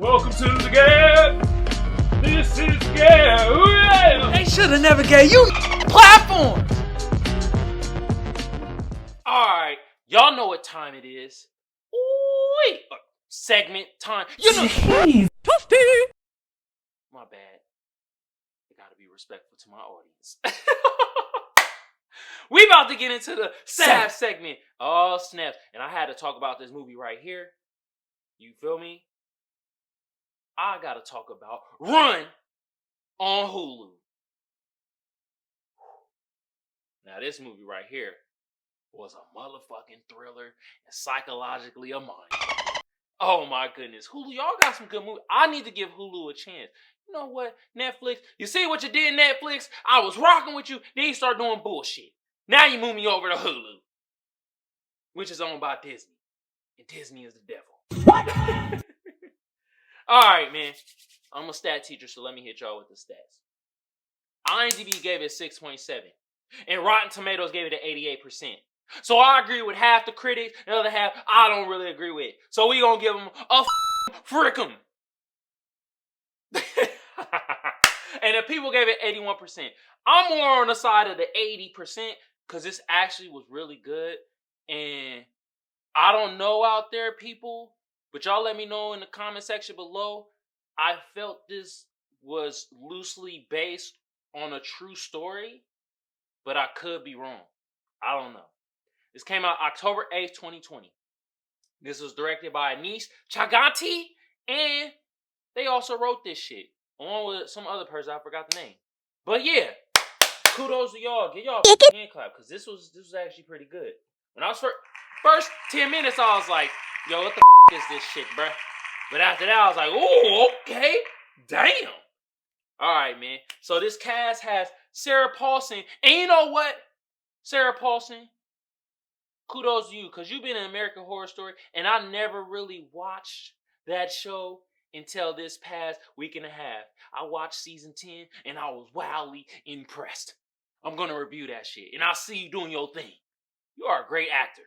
Welcome to the G.A.B. This is G.A.B. They should have never gave you platforms. Alright, y'all know what time it is. Ooh, segment time. You know. Jeez, toasty. My bad. I gotta be respectful to my audience. We about to get into the SAF segment. Oh, snaps. And I had to talk about this movie right here. You feel me? I gotta talk about Run on Hulu. Now, this movie right here was a motherfucking thriller and psychologically a mind. Oh my goodness. Hulu, y'all got some good movies. I need to give Hulu a chance. You know what? Netflix, you see what you did, Netflix? I was rocking with you, then you start doing bullshit. Now you move me over to Hulu, which is owned by Disney. And Disney is the devil. What? Alright, man. I'm a stat teacher, so let me hit y'all with the stats. IMDb gave it 6.7. And Rotten Tomatoes gave it an 88%. So I agree with half the critics, and the other half I don't really agree with. So we gonna give them a frick 'em. And the people gave it 81%. I'm more on the side of the 80% because this actually was really good. And I don't know out there, people, but y'all let me know in the comment section below. I felt this was loosely based on a true story, but I could be wrong. I don't know. This came out October 8th, 2020. This was directed by Anish Chaganty, and they also wrote this shit along with some other person. I forgot the name. But yeah, kudos to y'all. Get y'all a hand clap because this was actually pretty good. When I was first 10 minutes, I was like, yo, what the is this shit, bruh? But after that, I was like, oh, okay, damn. All right, man. So this cast has Sarah Paulson, and you know what, Sarah Paulson, kudos to you, because you've been in American Horror Story, and I never really watched that show until this past week and a half. I watched season 10, and I was wildly impressed. I'm going to review that shit, and I'll see you doing your thing. You are a great actor.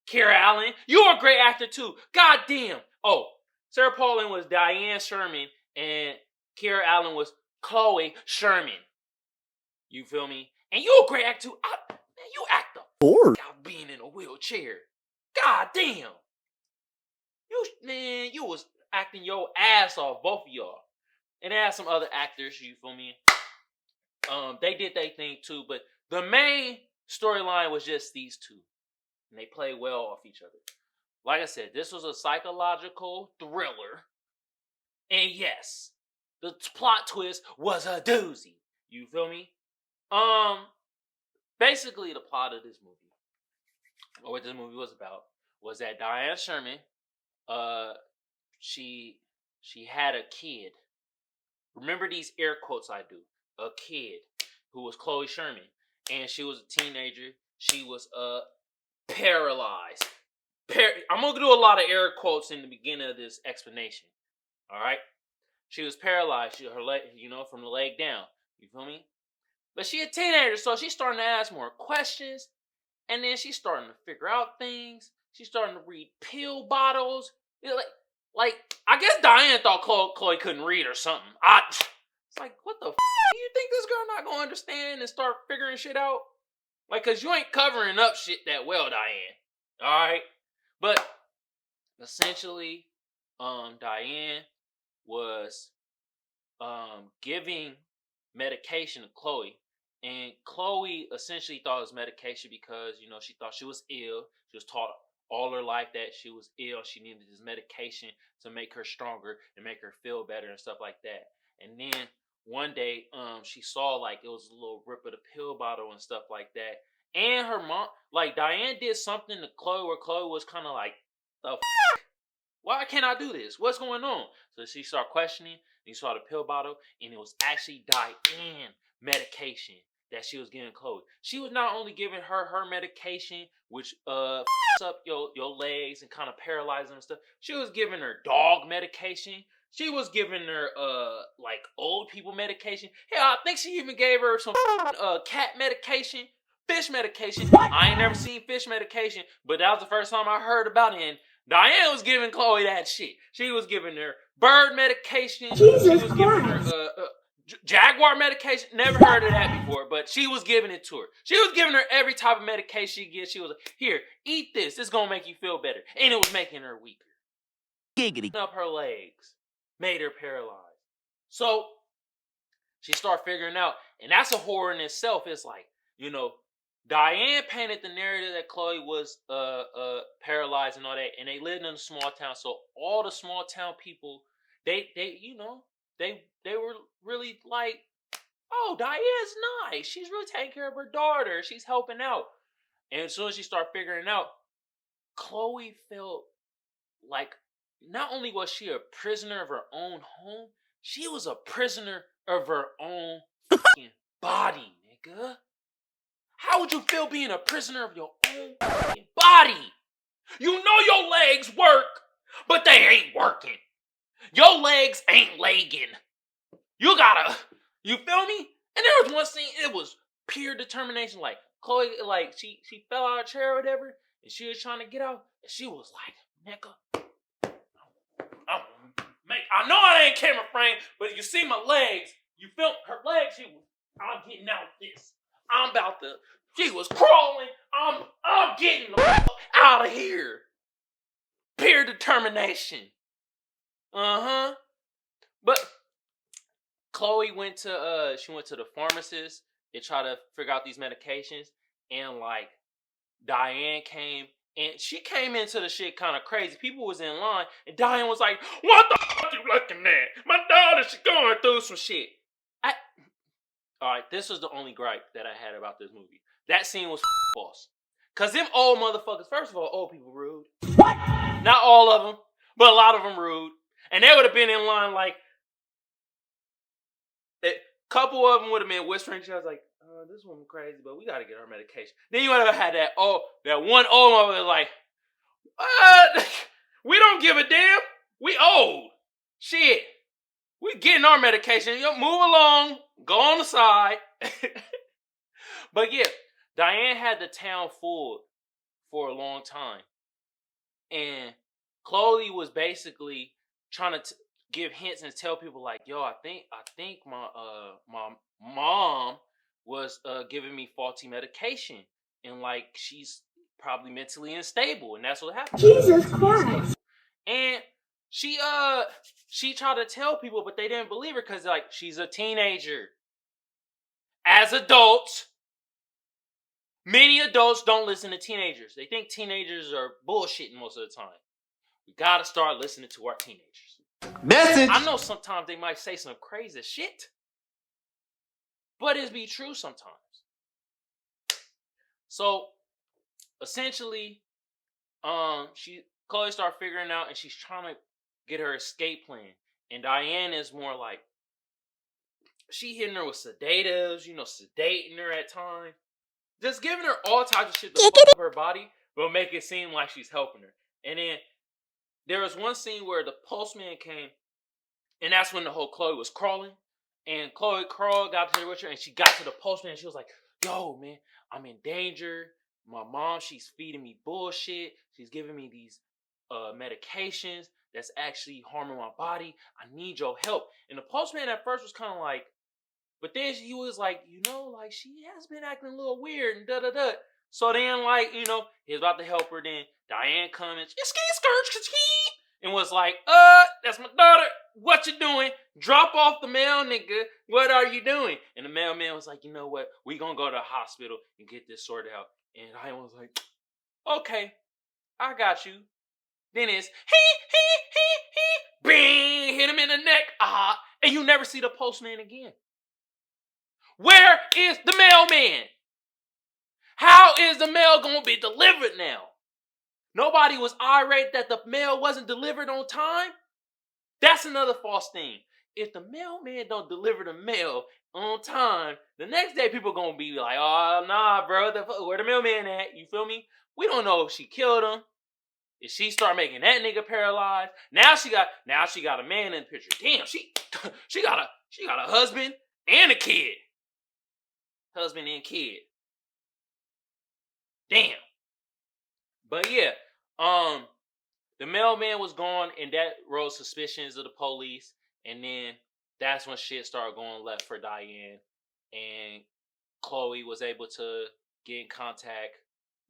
Kara Allen, you're a great actor too. God damn. Oh, Sarah Paulson was Diane Sherman, and Kara Allen was Chloe Sherman. You feel me? And you're a great actor too. You act the out being in a wheelchair. God damn. You was acting your ass off, both of y'all. And there are some other actors, you feel me? They did their thing too, but the main storyline was just these two. And they played well off each other. Like I said, this was a psychological thriller. And yes, the plot twist was a doozy. You feel me? Basically the plot of this movie, or what this movie was about, was that Diane Sherman, she had a kid. Remember these air quotes I do. A kid who was Chloe Sherman. And she was a teenager. She was paralyzed. I'm going to do a lot of air quotes in the beginning of this explanation. All right? She was paralyzed. Her leg, from the leg down. You feel me? But she a teenager, so she's starting to ask more questions. And then she's starting to figure out things. She's starting to read pill bottles. Like I guess Diane thought Chloe couldn't read or something. It's like, what the f***? Do you think this girl not going to understand and start figuring shit out? Like, because you ain't covering up shit that well, Diane. Alright? But, essentially, Diane was giving medication to Chloe. And Chloe essentially thought it was medication because, she thought she was ill. She was taught all her life that she was ill. She needed this medication to make her stronger and make her feel better and stuff like that. And then one day, she saw like it was a little rip of the pill bottle and stuff like that. And her mom, like Diane did something to Chloe where Chloe was kind of like, the f***? Why can't I do this? What's going on? So she started questioning, and you saw the pill bottle, and it was actually Diane medication that she was giving Chloe. She was not only giving her medication, which f***s up your legs and kind of paralyzes them and stuff. She was giving her dog medication. She was giving her like old people medication. Hell, I think she even gave her some cat medication, fish medication. I ain't never seen fish medication, but that was the first time I heard about it. And Diane was giving Chloe that shit. She was giving her bird medication. Jesus she was giving Christ. her Jaguar medication. Never heard of that before, but she was giving it to her. She was giving her every type of medication she gets. She was like, here, eat this. It's going to make you feel better. And it was making her weaker. Giggity. Up her legs. Made her paralyzed. So she started figuring out, and that's a horror in itself. It's like, you know, Diane painted the narrative that Chloe was paralyzed and all that, and they lived in a small town. So all the small town people, they were really like, oh, Diane's nice. She's really taking care of her daughter. She's helping out. And as soon as she started figuring out, Chloe felt like not only was she a prisoner of her own home, she was a prisoner of her own fucking body, nigga. How would you feel being a prisoner of your own fucking body? You know your legs work, but they ain't working. Your legs ain't legging. You feel me? And there was one scene, it was pure determination. Like, Chloe, like, she fell out of her chair or whatever, and she was trying to get out, and she was like, nigga, I know I ain't camera frame, but you see my legs. You feel her legs. I'm getting out of this. I'm about to. She was crawling. I'm getting the fuck out of here. Pure determination. But Chloe went to the pharmacist and tried to figure out these medications, and like Diane came. And she came into the shit kind of crazy. People was in line, and Diane was like, what the fuck you looking at? My daughter, she's going through some shit. Alright, this was the only gripe that I had about this movie. That scene was false. Because them old motherfuckers, first of all, old people rude. What? Not all of them, but a lot of them rude. And they would have been in line like, a couple of them would have been whispering to us like, this woman crazy, but we gotta get her medication. Then you would have had that one old mother like, what? We don't give a damn. We old. Shit. We getting our medication. Yo, move along. Go on the side. But yeah, Diane had the town fooled for a long time. And Chloe was basically trying to give hints and tell people like, yo, I think my mom was giving me faulty medication, and like she's probably mentally unstable, and that's what happened. Jesus Christ. And she tried to tell people, but they didn't believe her because like she's a teenager. As adults, many adults don't listen to teenagers. They think teenagers are bullshitting most of the time. We gotta start listening to our teenagers. Message. I know sometimes they might say some crazy shit, but it be true sometimes. So, essentially, Chloe started figuring out, and she's trying to get her escape plan. And Diane is more like, she hitting her with sedatives, sedating her at times, just giving her all types of shit to fuck up her body, but make it seem like she's helping her. And then there was one scene where the postman came, and that's when the whole Chloe was crawling. And Chloe crawled, got to the wheelchair, and she got to the postman, and she was like, yo, man, I'm in danger. My mom, she's feeding me bullshit. She's giving me these medications that's actually harming my body. I need your help. And the postman at first was kind of like, but then he was like, like she has been acting a little weird and da-da-da. So then, like, he was about to help her. Then Diane comes, and was like, that's my daughter. What you doing? Drop off the mail, nigga. What are you doing? And the mailman was like, you know what? We gonna go to the hospital and get this sorted out. And Diane was like, okay, I got you. Then it's, bing, hit him in the neck. And you never see the postman again. Where is the mailman? How is the mail gonna be delivered now? Nobody was irate that the mail wasn't delivered on time. That's another false thing. If the mailman don't deliver the mail on time, the next day people gonna be like, oh, nah, bro, where the mailman at? You feel me? We don't know if she killed him. If she start making that nigga paralyzed, now she got a man in the picture. Damn, she got a husband and a kid. Husband and kid. Damn. But yeah, The mailman was gone, and that rose suspicions of the police. And then that's when shit started going left for Diane. And Chloe was able to get in contact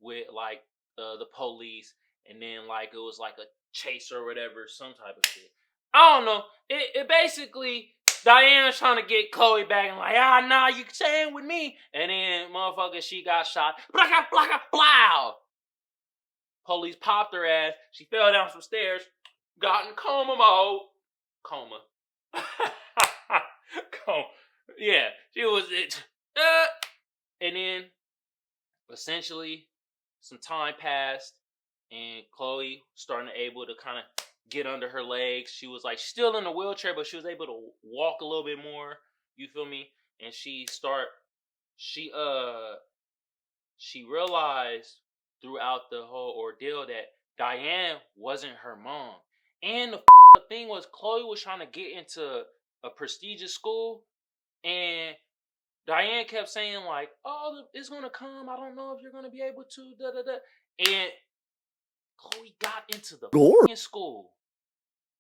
with like the police, and then like it was like a chase or whatever, some type of shit. I don't know. It basically Diana's trying to get Chloe back and like, nah, you staying with me. And then motherfucker, she got shot. Blacka, blacka, blow. Police popped her ass. She fell down some stairs. Got in coma mode. Coma. Coma. Yeah, she was it. And then, essentially, some time passed, and Chloe starting to able to kind of get under her legs. She was like still in a wheelchair, but she was able to walk a little bit more. You feel me? And she realized throughout the whole ordeal that Diane wasn't her mom. And the thing was, Chloe was trying to get into a prestigious school, and Diane kept saying like, "Oh, it's gonna come. I don't know if you're gonna be able to." Da da da. And Chloe got into the school.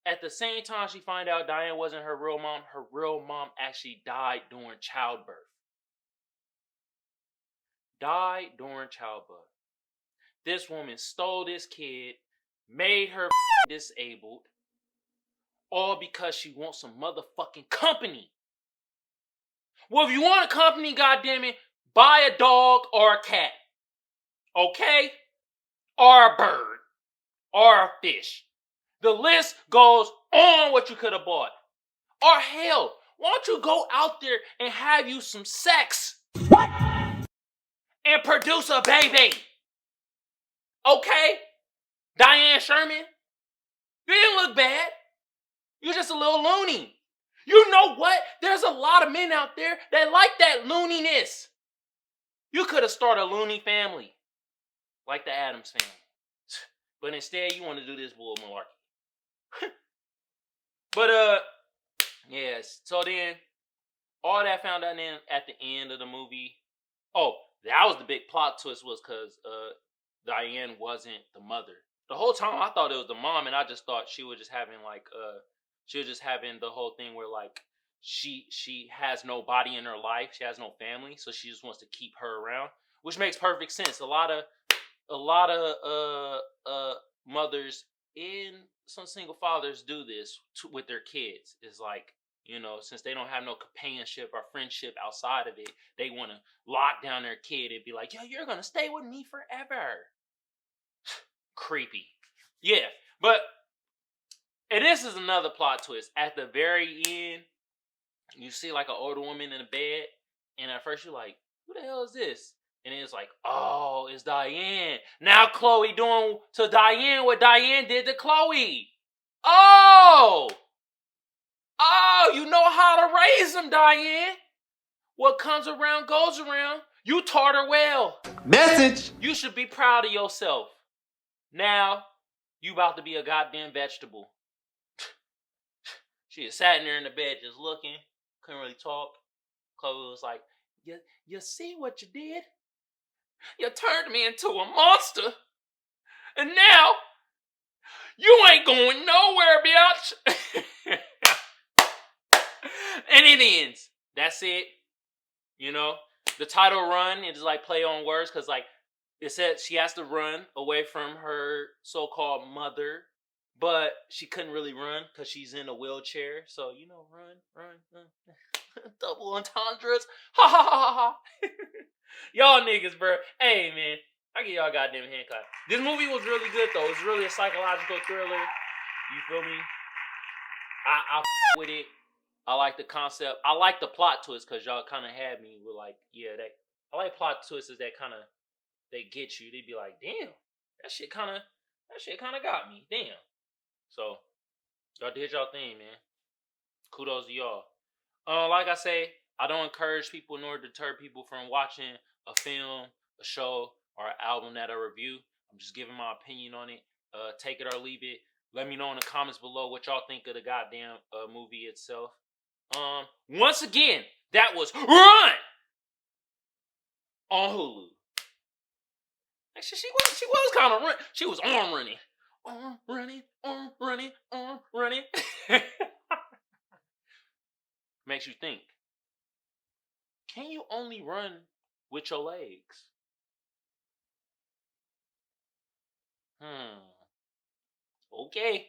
At the same time, she found out Diane wasn't her real mom. Her real mom actually died during childbirth. This woman stole this kid, made her disabled, all because she wants some motherfucking company. Well, if you want a company, goddammit, buy a dog or a cat. Okay? Or a bird. Or a fish. The list goes on what you could have bought. Or hell, why don't you go out there and have you some sex? What? And produce a baby. Okay? Diane Sherman, you didn't look bad. You're just a little loony. You know what? There's a lot of men out there that like that looniness. You could have started a loony family. Like the Addams family. But instead, you want to do this bull malarkey. But, yes. So then, all that found out then at the end of the movie. Oh, that was the big plot twist, was because Diane wasn't the mother. The whole time I thought it was the mom, and I just thought she was just having like she was just having the whole thing where like she has nobody in her life, she has no family, so she just wants to keep her around, which makes perfect sense. A lot of mothers and some single fathers do this with their kids. It's like, you know, since they don't have no companionship or friendship outside of it, they want to lock down their kid and be like, yo, you're gonna stay with me forever. Creepy. Yeah, but, and this is another plot twist. At the very end, you see like an older woman in a bed, and at first you're like, who the hell is this? And it's like, oh, it's Diane. Now Chloe doing to Diane what Diane did to Chloe. Oh, you know how to raise them, Diane. What comes around goes around. You taught her well. Message. You should be proud of yourself. Now, you about to be a goddamn vegetable. She had sat in there in the bed just looking. Couldn't really talk. Chloe was like, you see what you did? You turned me into a monster. And now, you ain't going nowhere, bitch. And it ends. That's it. You know, the title run is like play on words, because like it said she has to run away from her so-called mother, but she couldn't really run because she's in a wheelchair. So, you know, run. Double entendres. Ha ha ha ha. Y'all niggas, bro. Hey, man. I give y'all goddamn hand clap. This movie was really good, though. It's really a psychological thriller. You feel me? I with it. I like the concept. I like the plot twist because y'all kind of had me with like, yeah, that. I like plot twists that kind of, they get you. They be like, damn, that shit kind of got me. Damn. So, y'all did y'all thing, man. Kudos to y'all. Like I say, I don't encourage people nor deter people from watching a film, a show, or an album that I review. I'm just giving my opinion on it. Take it or leave it. Let me know in the comments below what y'all think of the goddamn movie itself. Once again, that was Run on Hulu. Actually, she was kind of run. She was arm running. running, running, running. Makes you think. Can you only run with your legs? Okay.